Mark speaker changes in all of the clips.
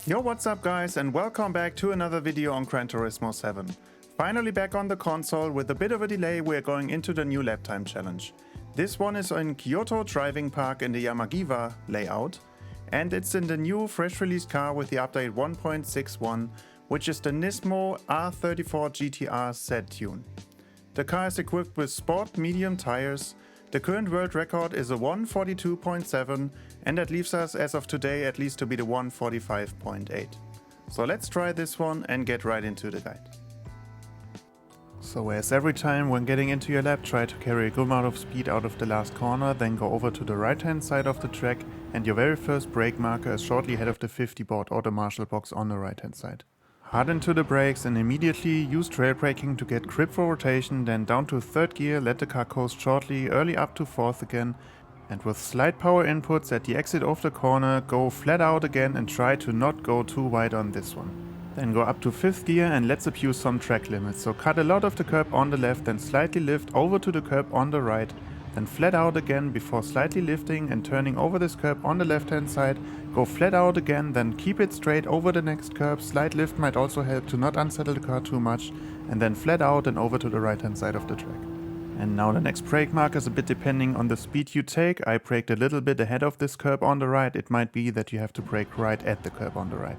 Speaker 1: Yo, what's up guys, and welcome back to another video on Gran Turismo 7. Finally back on the console. With a bit of a delay, we're going into the new Laptime challenge. This one is in Kyoto Driving Park in the Yamagiwa layout, and it's in the new fresh released car with the update 1.61, which is the NISMO R34 GT-R Z-Tune. The car is equipped with sport medium tires. The current world record is a 142.7, and that leaves us as of today at least to be the 145.8. So let's try this one and get right into the guide. So as every time when getting into your lap, try to carry a good amount of speed out of the last corner, then go over to the right hand side of the track, and your very first brake marker is shortly ahead of the 50 board or the marshal box on the right hand side. Hard into the brakes and immediately use trail braking to get grip for rotation, then down to 3rd gear, let the car coast shortly, early up to 4th again, and with slight power inputs at the exit of the corner, go flat out again and try to not go too wide on this one. Then go up to 5th gear and let's abuse some track limits, so cut a lot of the curb on the left, then slightly lift over to the curb on the right, then flat out again before slightly lifting and turning over this curb on the left hand side, go flat out again, then keep it straight over the next curb. Slight lift might also help to not unsettle the car too much, and then flat out and over to the right hand side of the track. And now the next brake mark is a bit depending on the speed you take. I braked a little bit ahead of this curb on the right. It might be that you have to brake right at the curb on the right.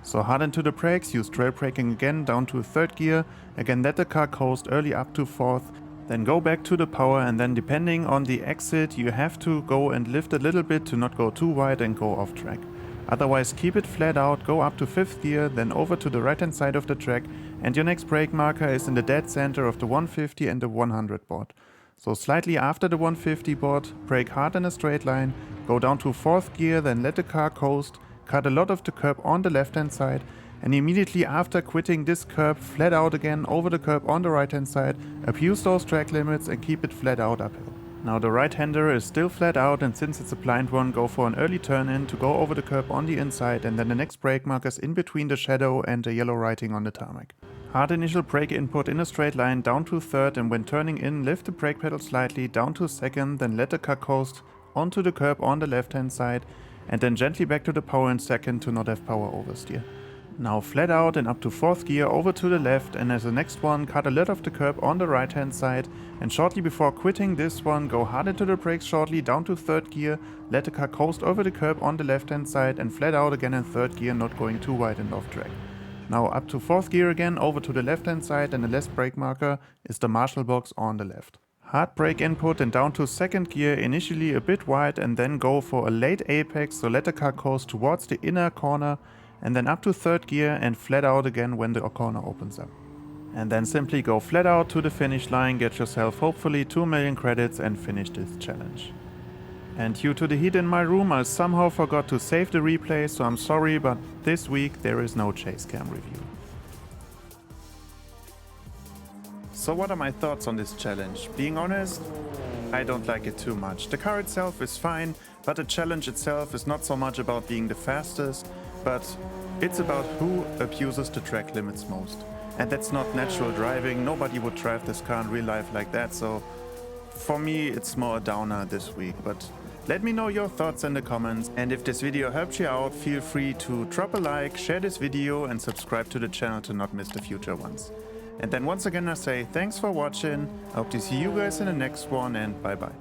Speaker 1: So hard into the brakes, use trail braking again down to 3rd gear, again let the car coast early up to 4th, then go back to the power, and then depending on the exit you have to go and lift a little bit to not go too wide and go off track. Otherwise keep it flat out, go up to 5th gear, then over to the right hand side of the track, and your next brake marker is in the dead center of the 150 and the 100 board. So slightly after the 150 board, brake hard in a straight line, go down to 4th gear, then let the car coast, cut a lot of the curb on the left hand side, and immediately after quitting this curb, flat out again over the curb on the right hand side, abuse those track limits and keep it flat out uphill. Now the right hander is still flat out, and since it's a blind one, go for an early turn in to go over the curb on the inside, and then the next brake marker is in between the shadow and the yellow writing on the tarmac. Hard initial brake input in a straight line down to 3rd, and when turning in lift the brake pedal slightly down to 2nd, then let the car coast onto the curb on the left hand side, and then gently back to the power in 2nd to not have power oversteer. Now flat out and up to 4th gear over to the left, and as the next one cut a lot of the curb on the right hand side, and shortly before quitting this one go hard into the brakes shortly down to 3rd gear, let the car coast over the curb on the left hand side and flat out again in 3rd gear, not going too wide and off track. Now up to 4th gear again over to the left hand side, and the last brake marker is the marshal box on the left. Hard brake input and down to 2nd gear, initially a bit wide, and then go for a late apex, so let the car coast towards the inner corner, and then up to 3rd gear and flat out again when the corner opens up. And then simply go flat out to the finish line, get yourself hopefully 2 million credits and finish this challenge. And due to the heat in my room, I somehow forgot to save the replay, so I'm sorry, but this week there is no chase cam review. So what are my thoughts on this challenge? Being honest, I don't like it too much. The car itself is fine, but the challenge itself is not so much about being the fastest, but it's about who abuses the track limits most. And that's not natural driving. Nobody would drive this car in real life like that, so for me it's more a downer this week. But let me know your thoughts in the comments, and if this video helped you out, feel free to drop a like, share this video and subscribe to the channel to not miss the future ones. And then once again I say thanks for watching, I hope to see you guys in the next one, and bye bye.